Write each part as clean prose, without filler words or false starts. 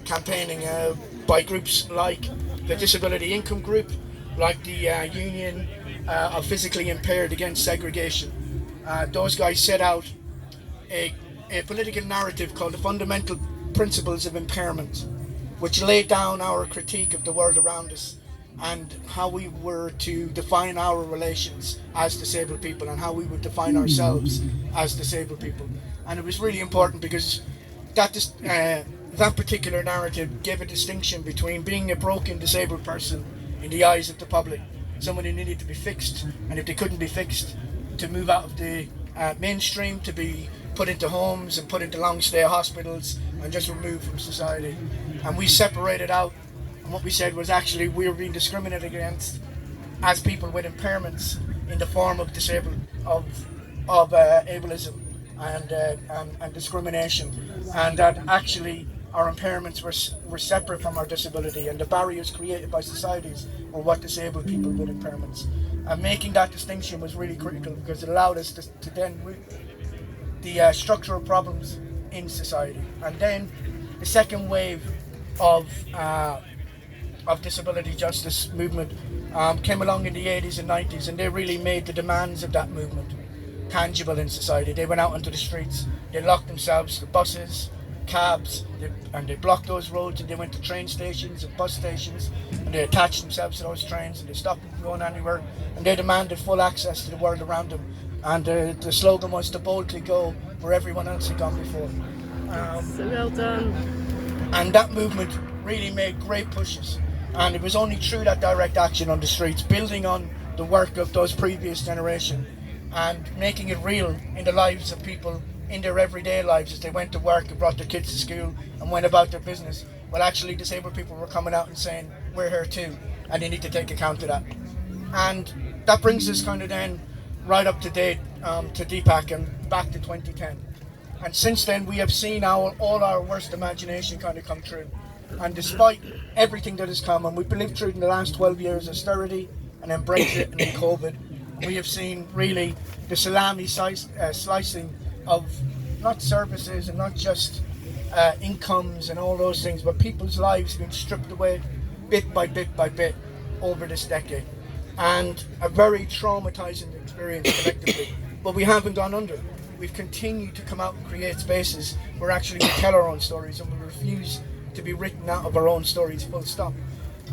campaigning by groups like the Disability Income Group, like the Union of Physically Impaired Against Segregation. Those guys set out a political narrative called the Fundamental Principles of Impairment, which laid down our critique of the world around us and how we were to define our relations as disabled people and how we would define ourselves as disabled people. And it was really important because that particular narrative gave a distinction between being a broken disabled person in the eyes of the public, someone who needed to be fixed, and if they couldn't be fixed, to move out of the mainstream, to be put into homes and put into long stay hospitals and just removed from society. And we separated out, and what we said was actually we were being discriminated against as people with impairments in the form of ableism and discrimination, and that actually our impairments were separate from our disability, and the barriers created by societies were what disabled people with impairments. And making that distinction was really critical because it allowed us to then root the structural problems in society. And then the second wave of disability justice movement came along in the 80s and 90s, and they really made the demands of that movement tangible in society. They went out onto the streets, they locked themselves to buses, cabs, and they blocked those roads, and they went to train stations and bus stations, and they attached themselves to those trains, and they stopped them from going anywhere, and they demanded full access to the world around them. And the slogan was to boldly go where everyone else had gone before. So well done. And that movement really made great pushes, and it was only through that direct action on the streets, building on the work of those previous generation and making it real in the lives of people in their everyday lives as they went to work and brought their kids to school and went about their business. Well, actually disabled people were coming out and saying, we're here too, and they need to take account of that. And that brings us kind of then right up to date to DPAC and back to 2010. And since then we have seen all our worst imagination kind of come true. And despite everything that has come, and we've been lived through in the last 12 years, austerity and then Brexit and then COVID, we have seen really the salami slicing of not services and not just incomes and all those things, but people's lives being stripped away bit by bit by bit over this decade. And a very traumatizing experience collectively. But we haven't gone under. We've continued to come out and create spaces where actually we tell our own stories, and we refuse to be written out of our own stories, full stop.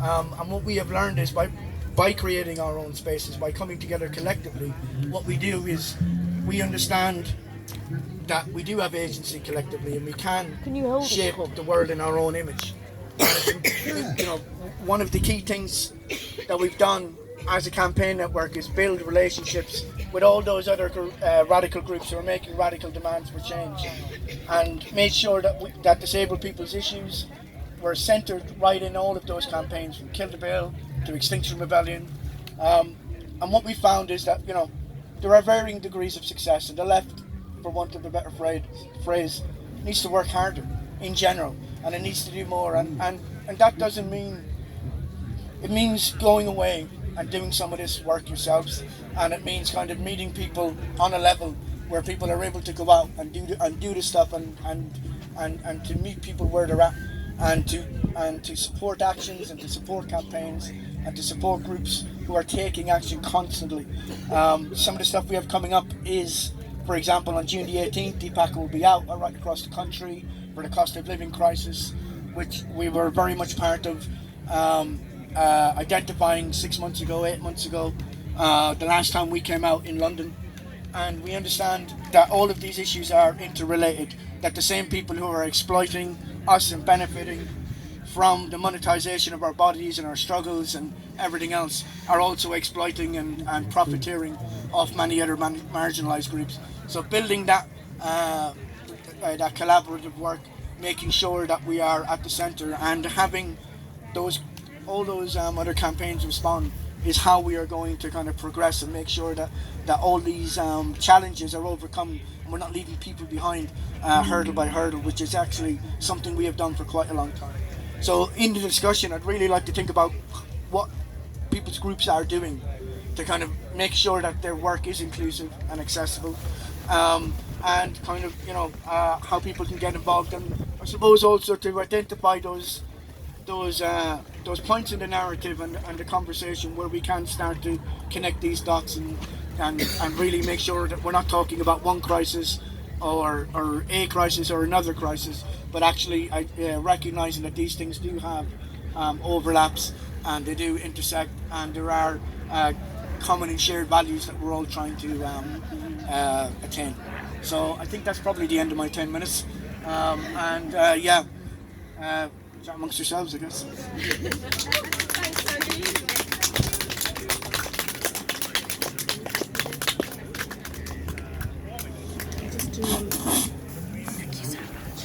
And what we have learned is by creating our own spaces, by coming together collectively, what we do is we understand that we do have agency collectively, and we can shape up the world in our own image. And one of the key things that we've done as a campaign network is build relationships with all those other radical groups who are making radical demands for change, and made sure that disabled people's issues were centred right in all of those campaigns, from Kill the Bill to Extinction Rebellion. And what we found is that there are varying degrees of success, and the left, for want of a better phrase, needs to work harder in general, and it needs to do more, and that doesn't mean, it means going away and doing some of this work yourselves, and it means kind of meeting people on a level where people are able to go out and do the stuff and to meet people where they're at, and to support actions and to support campaigns and to support groups who are taking action constantly. Some of the stuff we have coming up is, for example, on June the 18th, DPAC will be out right across the country for the cost of living crisis, which we were very much part of identifying 8 months ago, the last time we came out in London. And we understand that all of these issues are interrelated, that the same people who are exploiting us and benefiting from the monetization of our bodies and our struggles and everything else are also exploiting and profiteering off many other marginalized groups. So building that collaborative work, making sure that we are at the center, and having all those other campaigns respond, is how we are going to kind of progress and make sure that all these challenges are overcome, and we're not leaving people behind hurdle by hurdle, which is actually something we have done for quite a long time. So in the discussion, I'd really like to think about what people's groups are doing to kind of make sure that their work is inclusive and accessible, and kind of how people can get involved I suppose also to identify those points in the narrative and the conversation where we can start to connect these dots and really make sure that we're not talking about one crisis or a crisis or another crisis, but actually recognizing that these things do have overlaps and they do intersect, and there are common and shared values that we're all trying to attain. So I think that's probably the end of my 10 minutes. Chat amongst yourselves, I guess. Thanks, Andy. Thank you so much.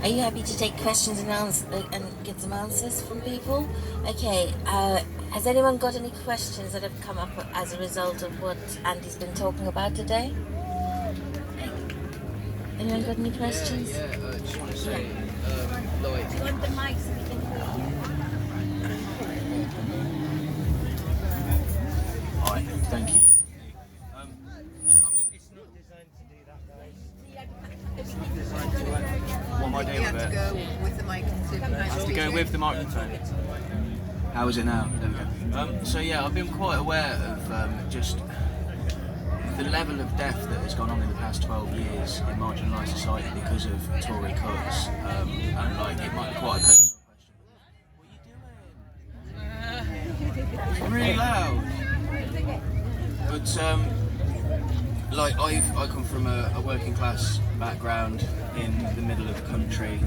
Are you happy to take questions and get some answers from people? Okay, has anyone got any questions that have come up as a result of what Andy's been talking about today? Anyone got any questions? Just want to say, like... Do you want the mic so we can hear you? Hi, thank you. I mean, It's not designed to do that, guys. it's not designed to... What am I doing You have with to it? go with the mic to I have to go with the microphone. How is it now? There we go. So yeah, I've been quite aware of just the level of death that has gone on in the past 12 years in marginalised society because of Tory cuts, and like it might be quite a personal question. What are you doing? It's really loud. But like I come from a working class background in the middle of the country.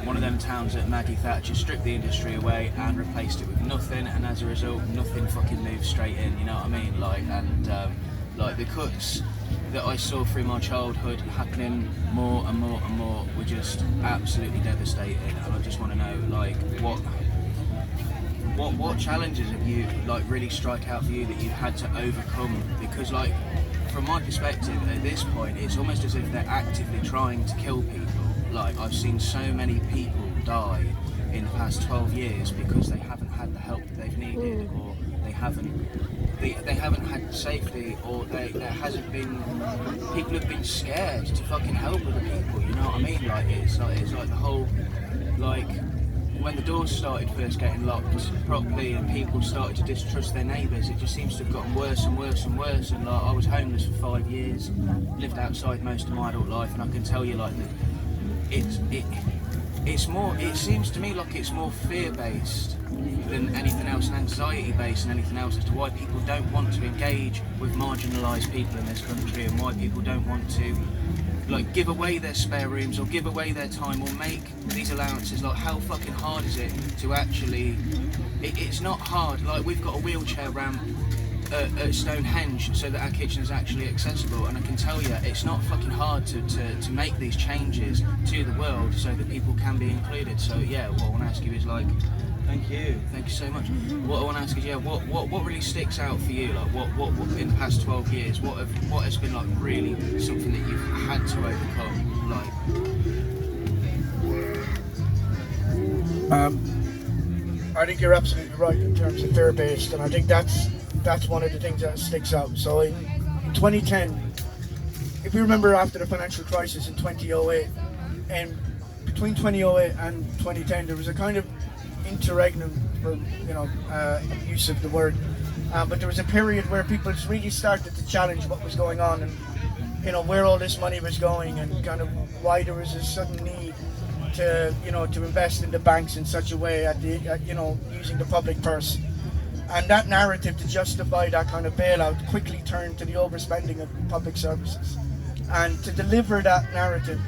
One of them towns that Maggie Thatcher stripped the industry away and replaced it with nothing, and as a result, nothing fucking moves straight in. You know what I mean? Like the cuts that I saw through my childhood happening more and more and more were just absolutely devastating, and I just want to know like what challenges have you like really strike out for you that you've had to overcome? Because like from my perspective at this point it's almost as if they're actively trying to kill people. Like I've seen so many people die in the past 12 years because they haven't had the help that they've needed, or they haven't had safety, or there hasn't been, people have been scared to fucking help other people, you know what I mean? Like it's like the whole, like when the doors started first getting locked properly and people started to distrust their neighbours, it just seems to have gotten worse and worse and worse. And like I was homeless for 5 years, lived outside most of my adult life, and I can tell you like that it's more, it seems to me like it's more fear-based than anything else, and anxiety-based and anything else, as to why people don't want to engage with marginalised people in this country, and why people don't want to like give away their spare rooms or give away their time or make these allowances. Like how fucking hard is it to actually, it's not hard, like we've got a wheelchair ramp at Stonehenge so that our kitchen is actually accessible, and I can tell you it's not fucking hard to make these changes to the world so that people can be included. So yeah, what I want to ask you is like, thank you so much. What I want to ask is, yeah, what really sticks out for you? Like what in the past 12 years, what has been like really something that you've had to overcome? Like I think you're absolutely right in terms of fear-based, and I think that's one of the things that sticks out. So in 2010, if you remember after the financial crisis in 2008, and between 2008 and 2010 there was a kind of interregnum, for use of the word, but there was a period where people really started to challenge what was going on, and where all this money was going, and kind of why there was a sudden need to invest in the banks in such a way using the public purse. And that narrative to justify that kind of bailout quickly turned to the overspending of public services. And to deliver that narrative,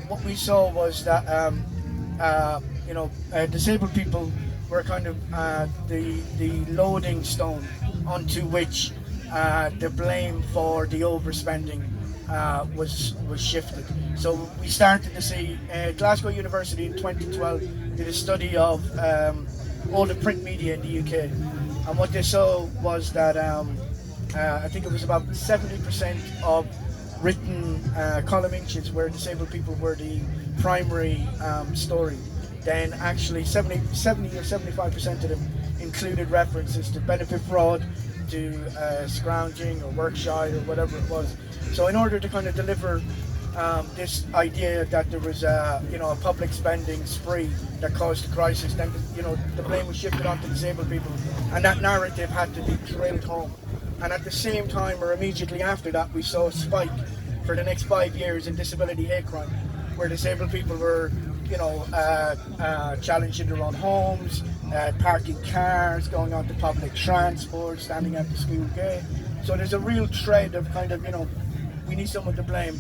what we saw was that disabled people were kind of the loading stone onto which the blame for the overspending was shifted. So we started to see Glasgow University in 2012 did a study of all the print media in the UK, and what they saw was that I think it was about 70% of written column inches where disabled people were the primary story. Then actually 70 or 75% of them included references to benefit fraud, to scrounging or work shy or whatever it was. So in order to kind of deliver this idea that there was a public spending spree that caused the crisis, then the blame was shifted onto disabled people, and that narrative had to be drilled home. And at the same time, or immediately after that, we saw a spike for the next 5 years in disability hate crime, where disabled people were challenged in their own homes, parking cars, going onto public transport, standing at the school gate. So there's a real thread of kind of, we need someone to blame.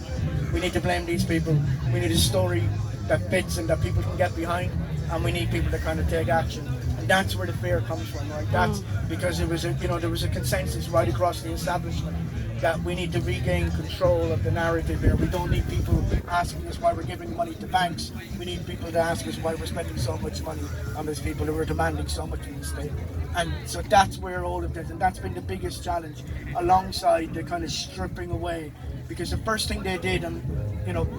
We need to blame these people. We need a story that fits and that people can get behind, and we need people to kind of take action. And that's where the fear comes from, right? That's because it was there was a consensus right across the establishment that we need to regain control of the narrative here. We don't need people asking us why we're giving money to banks. We need people to ask us why we're spending so much money on these people who are demanding so much from the state. And so that's where all of this, and that's been the biggest challenge, alongside the kind of stripping away. Because the first thing they did, and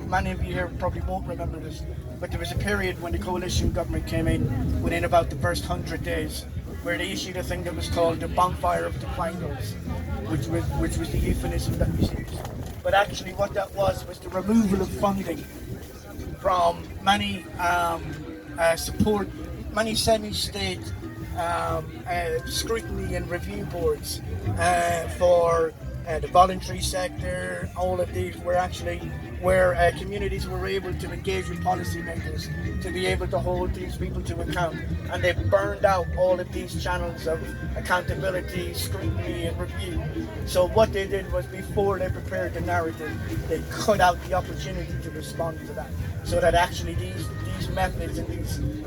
many of you here probably won't remember this, but there was a period when the coalition government came in, within about the first 100 days, where they issued a thing that was called the bonfire of the Quangos, which was the euphemism that was used. But actually what that was the removal of funding from many many semi-state scrutiny and review boards for the voluntary sector. All of these were actually where communities were able to engage with policymakers to be able to hold these people to account, and they burned out all of these channels of accountability, scrutiny and review. So what they did was, before they prepared the narrative, they cut out the opportunity to respond to that, so that actually these methods and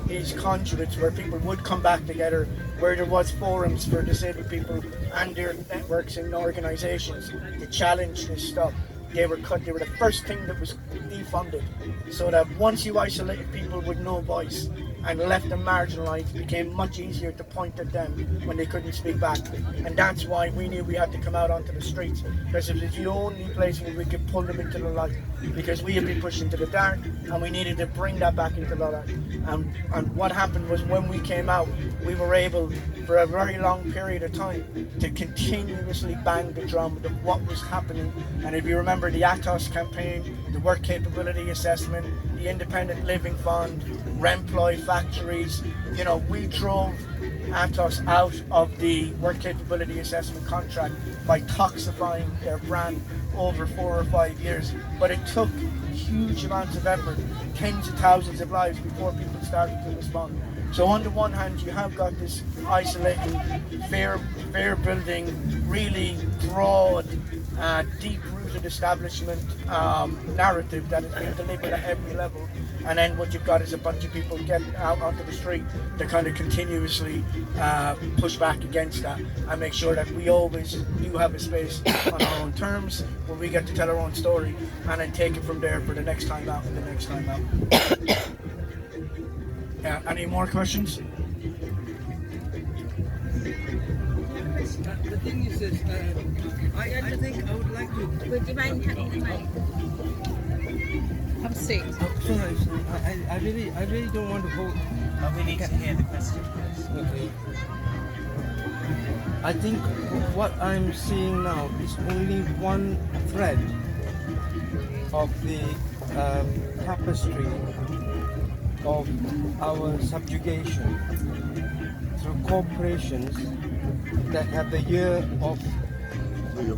these conduits where people would come back together, where there was forums for disabled people and their networks and organisations to challenge this stuff, they were cut. They were the first thing that was defunded, so that once you isolated people with no voice and left them marginalised, it became much easier to point at them when they couldn't speak back. And that's why we knew we had to come out onto the streets, because it was the only place where we could pull them into the light, because we had been pushed into the dark and we needed to bring that back into the light. And what happened was, when we came out, we were able, for a very long period of time, to continuously bang the drum of what was happening. And if you remember the ATOS campaign, the work capability assessment, the independent living fund, Remploy factories, we drove ATOS out of the work capability assessment contract by toxifying their brand over 4 or 5 years. But it took huge amounts of effort, tens of thousands of lives, before people started to respond. So on the one hand, you have got this isolating, fear building, really broad, deep-rooted establishment narrative that is being delivered at every level. And then what you've got is a bunch of people getting out onto the street to kind of continuously push back against that, and make sure that we always do have a space on our own terms where we get to tell our own story, and then take it from there for the next time out and the next time out. Any more questions? The thing is this, I think I would like to... Would you mind having the mic? Have a seat. Sorry, I really don't want to hold... We need to hear the question first. Okay. I think what I'm seeing now is only one thread of the tapestry of our subjugation through corporations that have the year of... Okay,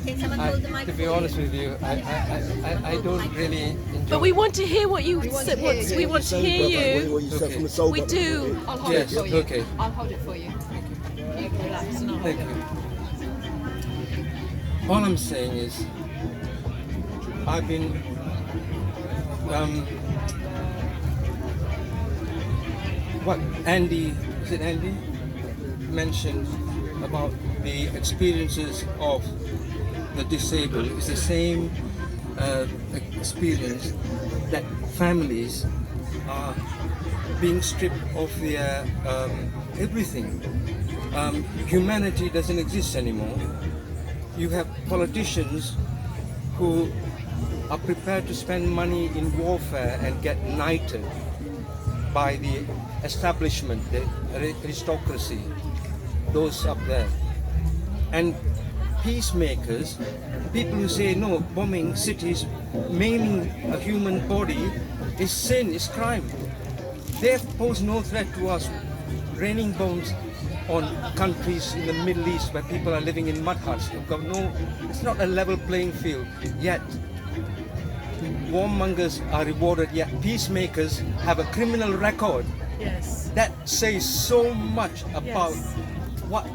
can someone hold the mic? To be honest with you, I don't really enjoy... But we want to hear what you said. We want to hear you. Okay. We do. I'll hold Yes, it for you. okay. I'll hold it for you. You can relax and I'll hold Thank it. you. All I'm saying is, I've been what Andy mentioned about the experiences of the disabled is the same experience that families are being stripped of their everything. Humanity doesn't exist anymore. You have politicians who are prepared to spend money in warfare and get knighted by the establishment, the aristocracy, those up there. And peacemakers, people who say no, bombing cities, maiming a human body is sin, is crime. They pose no threat to us. Raining bombs on countries in the Middle East where people are living in mud huts. It's not a level playing field. Yet, warmongers are rewarded, yet peacemakers have a criminal record. Yes. That says so much about what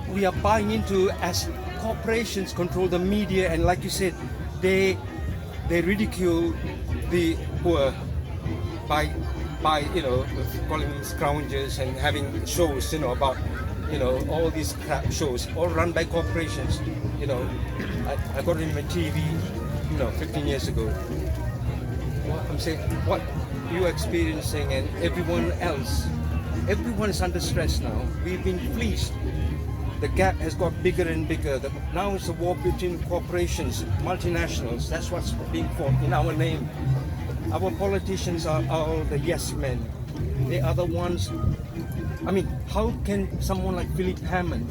we are buying into as corporations control the media, and like you said, they ridicule the poor by calling them scroungers and having shows about all these crap shows all run by corporations. I got it in my TV 15 years ago. I'm saying what you're experiencing and everyone is under stress now. We've been fleeced. The gap has got bigger and bigger. Now it's a war between corporations, multinationals. That's what's being fought in our name. Our politicians are all the yes men. They are the ones. I mean, how can someone like Philip Hammond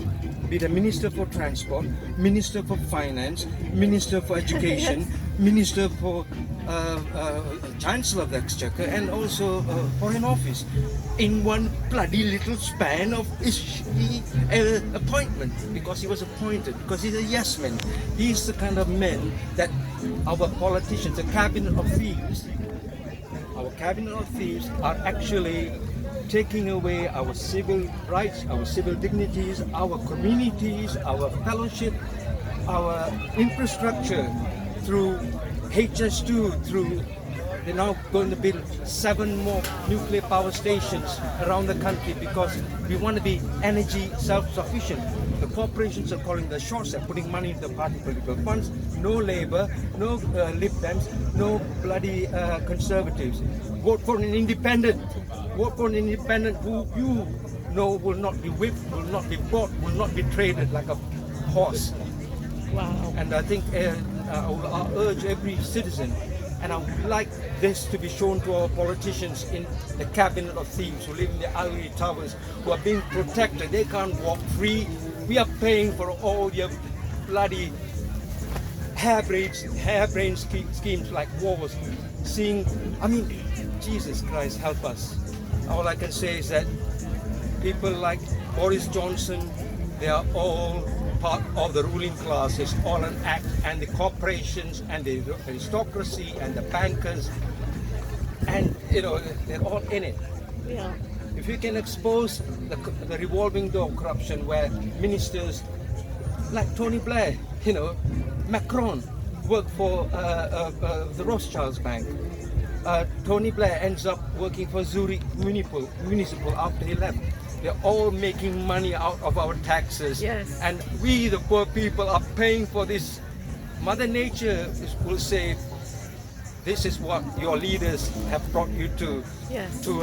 be the Minister for Transport, Minister for Finance, Minister for Education, Minister for Chancellor of the Exchequer, and also Foreign Office in one bloody little span of appointment? Because he was appointed, because he's a yes man. He's the kind of man that our politicians, the cabinet of thieves, are actually taking away our civil rights, our civil dignities, our communities, our fellowship, our infrastructure through HS2, they're now going to build 7 more nuclear power stations around the country because we want to be energy self-sufficient. The corporations are calling the shots, they're putting money into party political funds. No Labour, no Lib Dems, no bloody Conservatives. Vote for an independent. Vote for an independent who you know will not be whipped, will not be bought, will not be traded like a horse. Wow. And I think I urge every citizen, and I would like this to be shown to our politicians in the cabinet of thieves who live in the ivory towers, who are being protected. They can't walk free. We are paying for all your bloody harebrained schemes like wars. Jesus Christ, help us. All I can say is that people like Boris Johnson, they are all part of the ruling class. It's all an act, and the corporations and the aristocracy and the bankers, and they're all in it. Yeah. If you can expose the revolving door corruption where ministers like Tony Blair, Macron worked for the Rothschilds Bank. Tony Blair ends up working for Zurich Municipal after he left. They're all making money out of our taxes. Yes. And we, the poor people, are paying for this. Mother Nature will say, this is what your leaders have brought you to. Yes. To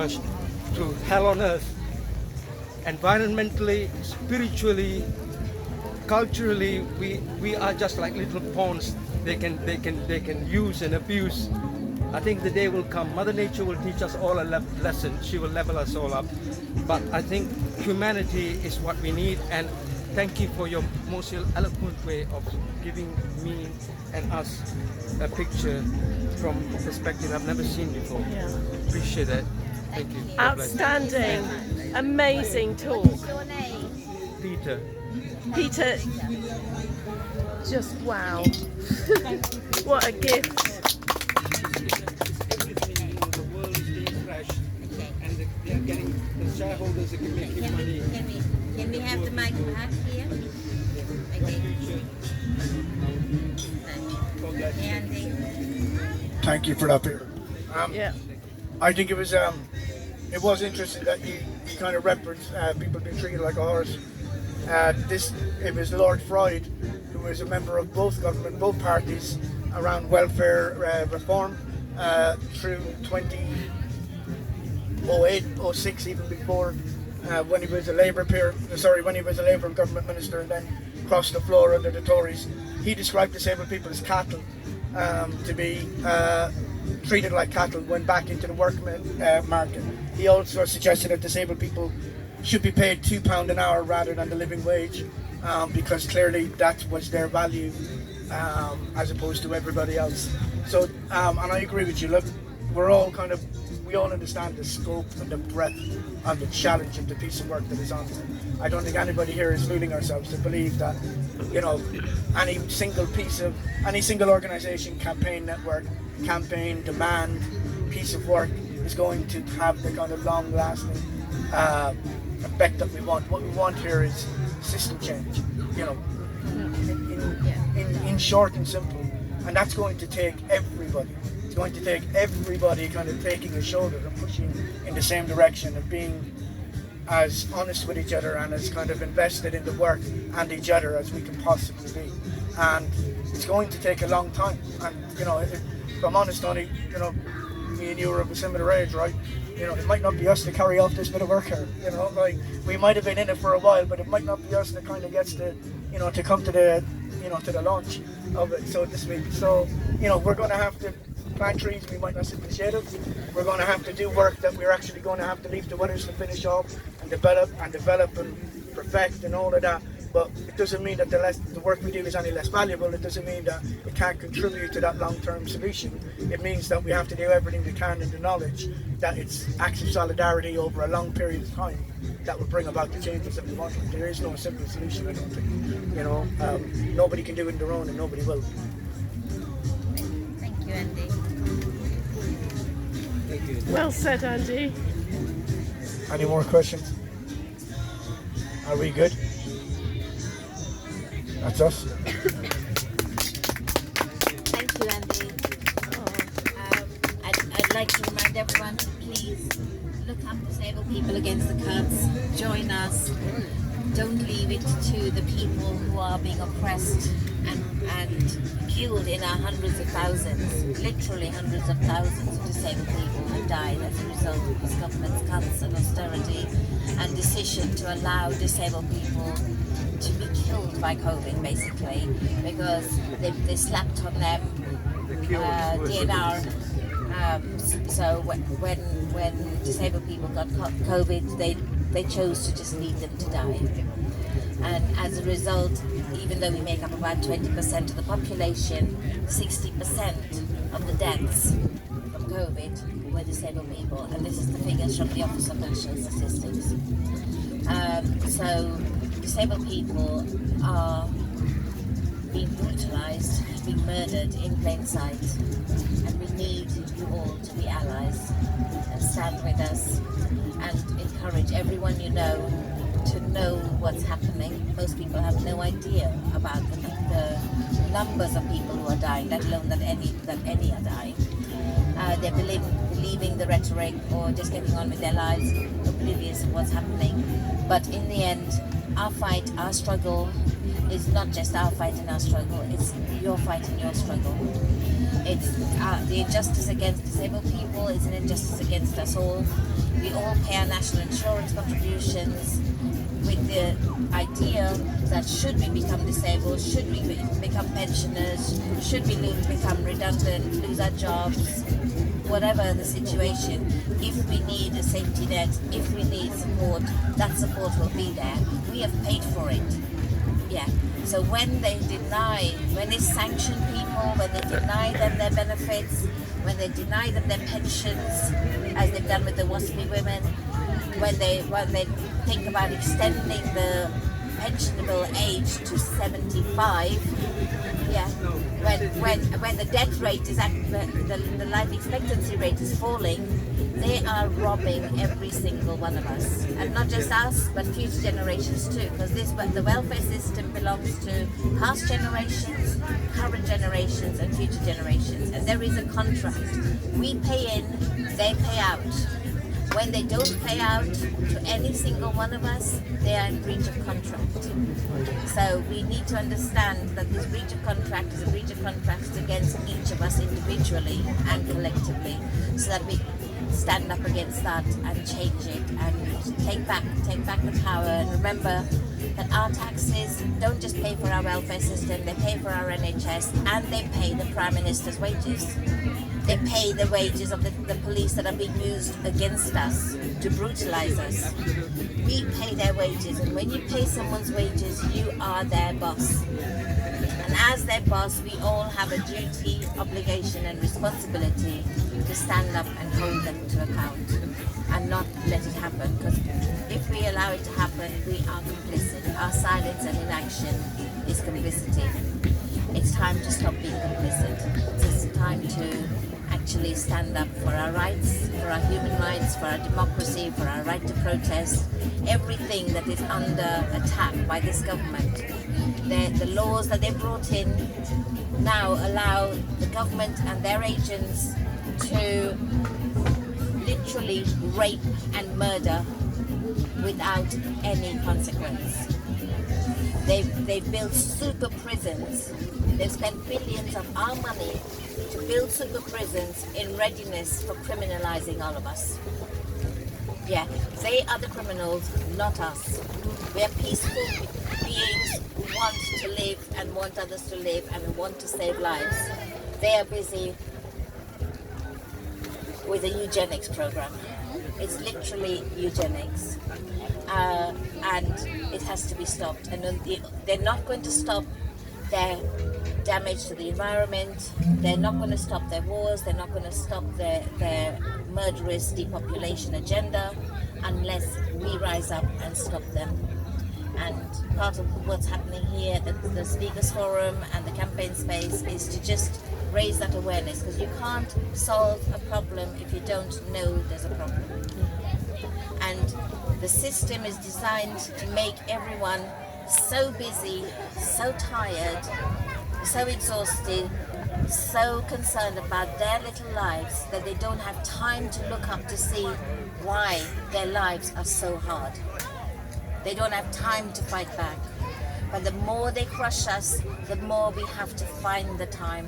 hell on earth. Environmentally, spiritually, culturally, we are just like little pawns. They can use and abuse. I think the day will come. Mother Nature will teach us all a lesson. She will level us all up. But I think humanity is what we need. And thank you for your most eloquent way of giving me and us a picture from a perspective I've never seen before. Yeah. Appreciate that. Thank you. God bless you. Outstanding. Amazing talk. Your name? Peter. Peter, just wow. What a gift. Everything, the world is being crashed, and they are getting the shareholders are making money. Can we have the mic back here? Okay. Andy. Thank you for that, Peter. Yeah. I think it was interesting that you kind of referenced people being treated like a horse. It was Lord Freud, who was a member of both government, both parties, around welfare reform through 2008, 06, even before, when he was a Labour government minister and then crossed the floor under the Tories. He described disabled people as cattle, to be treated like cattle when back into the work market. He also suggested that disabled people should be paid £2 an hour rather than the living wage. because clearly that was their value as opposed to everybody else. So, and I agree with you. Look, we all understand the scope and the breadth and the challenge of the piece of work that is on there. I don't think anybody here is fooling ourselves to believe that, any single organisation, campaign network, campaign demand, piece of work is going to have the kind of long-lasting effect that we want. What we want here is system change, in short and simple, and that's going to take everybody. It's going to take everybody kind of taking a shoulder and pushing in the same direction and being as honest with each other and as kind of invested in the work and each other as we can possibly be. And it's going to take a long time. And if I'm honest, Tony, me and you are of a similar age, right? It might not be us to carry off this bit of work here. We might have been in it for a while, but it might not be us that kind of gets to, to come to the, to the launch of it, so to speak. So, we're going to have to plant trees. We might not sit in the shade of. We're going to have to do work that we're actually going to have to leave to others to finish off and develop and perfect and all of that. But it doesn't mean that the work we do is any less valuable. It doesn't mean that it can't contribute to that long-term solution. It means that we have to do everything we can in the knowledge that it's acts of solidarity over a long period of time that will bring about the changes that we want. There is no simple solution, I don't think. Nobody can do it on their own, and nobody will. Thank you, Andy. Thank you. Well said, Andy. Any more questions? Are we good? That's us. Thank you, Andy. I'd like to remind everyone to please look up Disabled People Against the Cuts. Join us. Don't leave it to the people who are being oppressed and killed in our hundreds of thousands, literally hundreds of thousands of disabled people who died as a result of this government's cuts and austerity and decision to allow disabled people to be killed by COVID, basically, because they slapped on them DNR. So when disabled people got COVID, they chose to just leave them to die. And as a result, even though we make up about 20% of the population, 60% of the deaths from COVID were disabled people. And this is the figures from the Office of National Statistics. So disabled people are being brutalised, being murdered in plain sight. And we need you all to be allies and stand with us and encourage everyone you know to know what's happening. Most people have no idea about the numbers of people who are dying, let alone that any are dying. They're believing the rhetoric or just getting on with their lives, oblivious of what's happening. But in the end, our fight, our struggle is not just our fight and our struggle, it's your fight and your struggle. It's the injustice against disabled people is an injustice against us all. We all pay our national insurance contributions with the idea that should we become disabled, should we become pensioners, should we become redundant, lose our jobs, whatever the situation, if we need a safety net, if we need support, that support will be there. We have paid for it. Yeah. So when they sanction people, when they deny them their benefits, when they deny them their pensions, as they've done with the WASPy women, when they think about extending the pensionable age to 75, yeah, when the death rate is the life expectancy rate is falling, they are robbing every single one of us, and not just us, but future generations too. Because the welfare system belongs to past generations, current generations, and future generations. And there is a contract. We pay in, they pay out. When they don't pay out to any single one of us, they are in breach of contract. So we need to understand that this breach of contract is a breach of contract against each of us individually and collectively, so that we stand up against that and change it and take back the power. And remember that our taxes don't just pay for our welfare system, they pay for our NHS and they pay the Prime Minister's wages. They pay the wages of the police that are being used against us to brutalize us. We pay their wages, and when you pay someone's wages, you are their boss. And as their boss, we all have a duty, obligation and responsibility to stand up and hold them to account and not let it happen. Because if we allow it to happen, we are complicit. Our silence and inaction is complicity. It's time to stop being complicit. It's time to actually stand up for our rights, for our human rights, for our democracy, for our right to protest. Everything that is under attack by this government. The laws that they brought in now allow the government and their agents to literally rape and murder without any consequence. They've built super prisons. They've spent billions of our money to build super prisons in readiness for criminalizing all of us. Yeah, they are the criminals, not us. We are peaceful beings who want to live and want others to live and who want to save lives. They are busy with a eugenics program. It's literally eugenics. And it has to be stopped. And they're not going to stop their damage to the environment. They're not going to stop their wars. They're not going to stop their murderous depopulation agenda unless we rise up and stop them. And part of what's happening here, the Speakers Forum and the campaign space, is to just raise that awareness, because you can't solve a problem if you don't know there's a problem. And the system is designed to make everyone so busy, so tired, so exhausted, so concerned about their little lives that they don't have time to look up to see why their lives are so hard. They don't have time to fight back. But the more they crush us, the more we have to find the time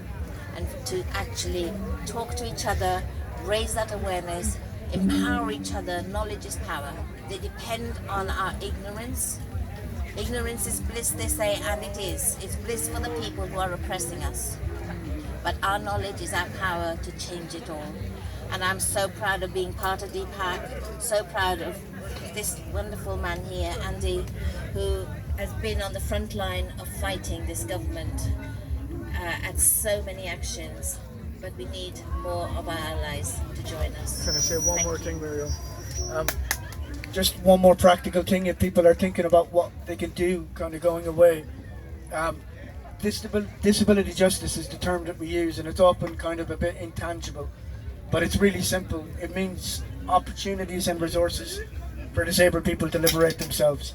and to actually talk to each other, raise that awareness, empower each other. Knowledge is power. They depend on our ignorance. Ignorance is bliss, they say, and it is. It's bliss for the people who are oppressing us. But our knowledge is our power to change it all. And I'm so proud of being part of DPAC, so proud of this wonderful man here, Andy, who has been on the front line of fighting this government at so many actions. But we need more of our allies to join us. Can I say one Thank more you. thing, Muriel? Just one more practical thing, if people are thinking about what they can do kind of going away. Disability justice is the term that we use, and it's often kind of a bit intangible, but it's really simple. It means opportunities and resources for disabled people to liberate themselves.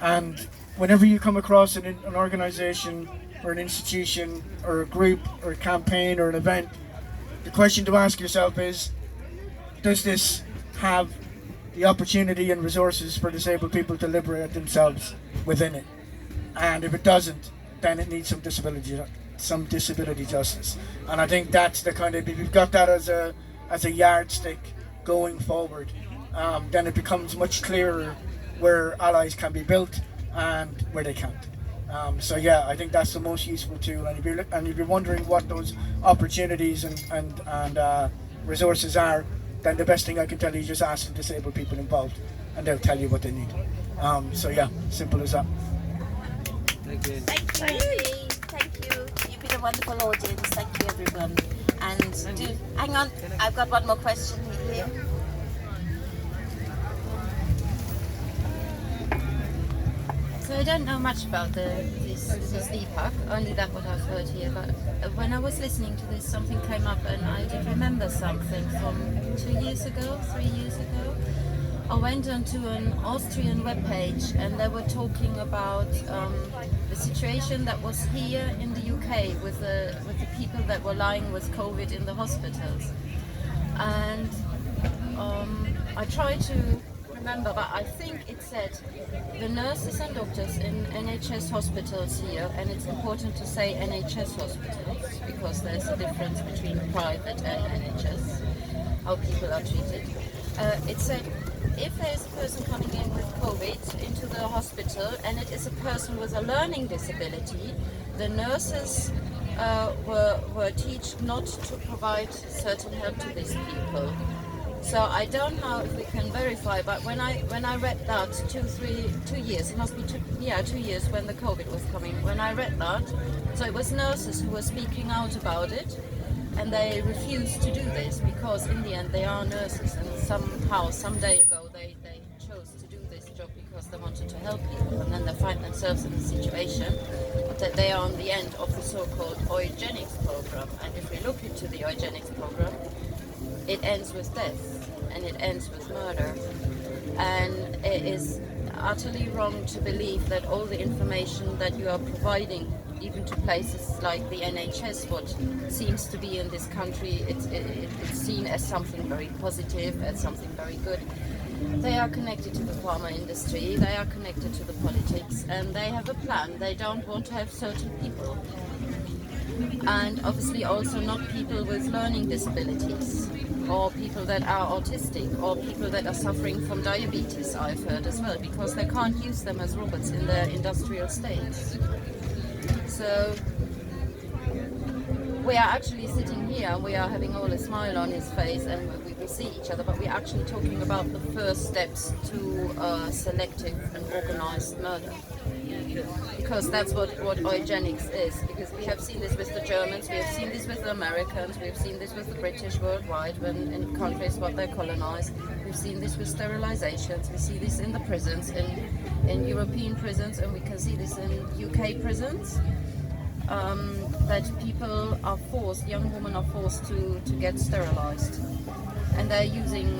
And whenever you come across an organization or an institution or a group or a campaign or an event, the question to ask yourself is, does this have the opportunity and resources for disabled people to liberate themselves within it? And if it doesn't, then it needs some disability justice. And I think that's the kind of, if you've got that as a yardstick going forward, then it becomes much clearer where allies can be built and where they can't. So yeah, I think that's the most useful tool. And if you're wondering what those opportunities and resources are, then the best thing I can tell you is just ask the disabled people involved, and they'll tell you what they need. So yeah, simple as that. Thank you. Thank you, Andy. Thank you. You've been a wonderful audience. Thank you, everyone. And hang on, I've got one more question here. So I don't know much about this DPAC, only that what I've heard here, but when I was listening to this, something came up and I did remember something from 3 years ago. I went onto an Austrian webpage and they were talking about the situation that was here in the UK with the people that were lying with COVID in the hospitals. And I tried to remember, but I think it said the nurses and doctors in NHS hospitals here, and it's important to say NHS hospitals because there's a difference between private and NHS, how people are treated. It said if there's a person coming in with COVID into the hospital and it is a person with a learning disability, the nurses were taught not to provide certain help to these people. So I don't know if we can verify, but when I read that 2 years, it must be 2 years when the COVID was coming. When I read that, so it was nurses who were speaking out about it, and they refused to do this because in the end they are nurses, and somehow, some day ago, they chose to do this job because they wanted to help people, and then they find themselves in a situation that they are on the end of the so-called eugenics program. And if we look into the eugenics program, it ends with death and it ends with murder, and it is utterly wrong to believe that all the information that you are providing, even to places like the NHS, what seems to be in this country, it's seen as something very positive, as something very good. They are connected to the pharma industry, they are connected to the politics, and they have a plan. They don't want to have certain people, and obviously also not people with learning disabilities, or people that are autistic, or people that are suffering from diabetes, I've heard as well, because they can't use them as robots in their industrial states. So we are actually sitting here and we are having all a smile on his face, and we see each other, but we're actually talking about the first steps to selective and organized murder. Because that's what eugenics is. Because we have seen this with the Germans, we have seen this with the Americans, we've seen this with the British worldwide, when in countries what they colonized. We've seen this with sterilizations, we see this in the prisons, in European prisons, and we can see this in UK prisons. That people are forced, young women are forced to get sterilized. And they're using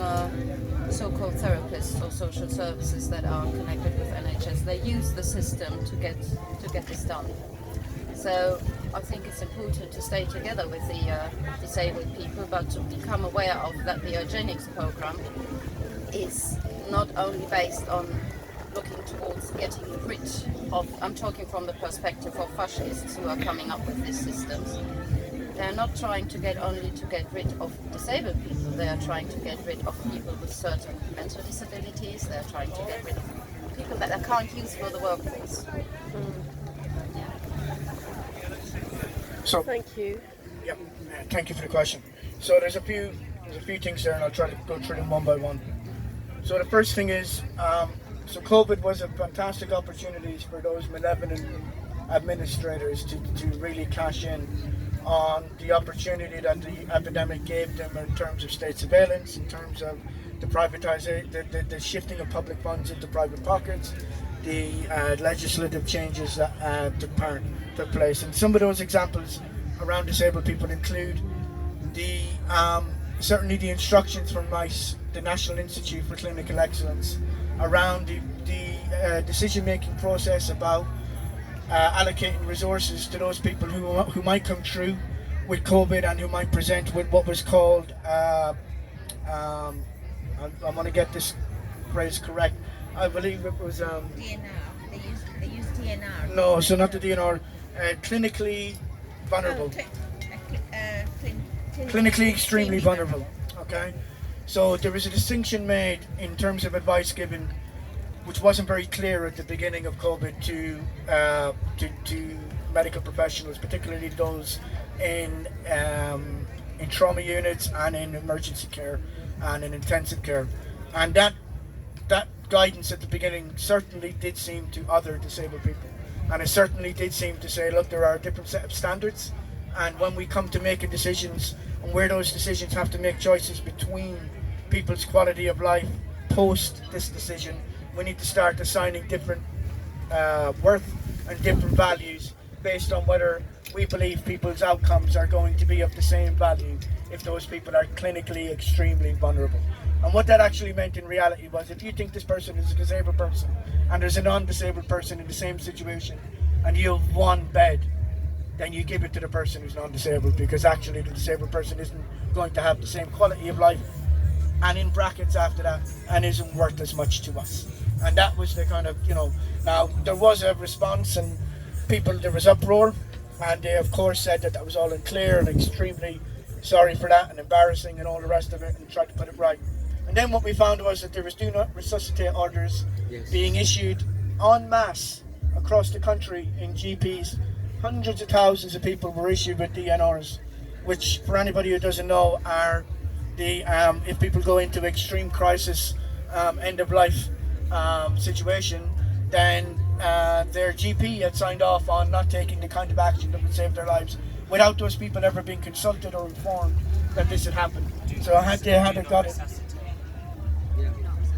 so-called therapists or social services that are connected with NHS. They use the system to get this done. So I think it's important to stay together with the disabled people, but to become aware of that the eugenics program is not only based on looking towards getting rid of, I'm talking from the perspective of fascists who are coming up with these systems. They're not trying to get rid of disabled people, they are trying to get rid of people with certain mental disabilities, they're trying to get rid of people that they can't use for the workforce. So, Thank you. yeah, thank you for the question. So there's a few things there, and I'll try to go through them one by one. So the first thing is, so COVID was a fantastic opportunity for those malevolent administrators to really cash in on the opportunity that the epidemic gave them in terms of state surveillance, in terms of the privatization, the shifting of public funds into private pockets, the legislative changes that took place. And some of those examples around disabled people include the certainly the instructions from NICE, the National Institute for Clinical Excellence, around the decision-making process about allocating resources to those people who might come through with COVID and who might present with what was called, I'm going to get this phrase correct, I believe it was... DNR. They use DNR. No, so not the DNR, clinically vulnerable. Clinically extremely vulnerable, okay? So there was a distinction made in terms of advice given, which wasn't very clear at the beginning of COVID to medical professionals, particularly those in trauma units and in emergency care and in intensive care. And that guidance at the beginning certainly did seem to other disabled people. And it certainly did seem to say, look, there are a different set of standards, and when we come to making decisions, and where those decisions have to make choices between people's quality of life post this decision, we need to start assigning different worth and different values based on whether we believe people's outcomes are going to be of the same value if those people are clinically extremely vulnerable. And what that actually meant in reality was, if you think this person is a disabled person and there's a non-disabled person in the same situation and you have one bed, then you give it to the person who's non-disabled, because actually the disabled person isn't going to have the same quality of life, and in brackets after that, and isn't worth as much to us. And that was the kind of, now there was a response, and there was uproar, and they of course said that was all unclear and extremely sorry for that and embarrassing and all the rest of it, and tried to put it right. And then what we found was that there was do not resuscitate orders being issued en masse across the country in GPs hundreds of thousands of people were issued with DNRs, which, for anybody who doesn't know, are the if people go into extreme crisis, end of life situation, then their GP had signed off on not taking the kind of action that would save their lives, without those people ever being consulted or informed that this had happened. So they had got it.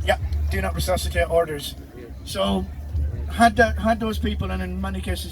Yeah, do not resuscitate orders. So had those people, and in many cases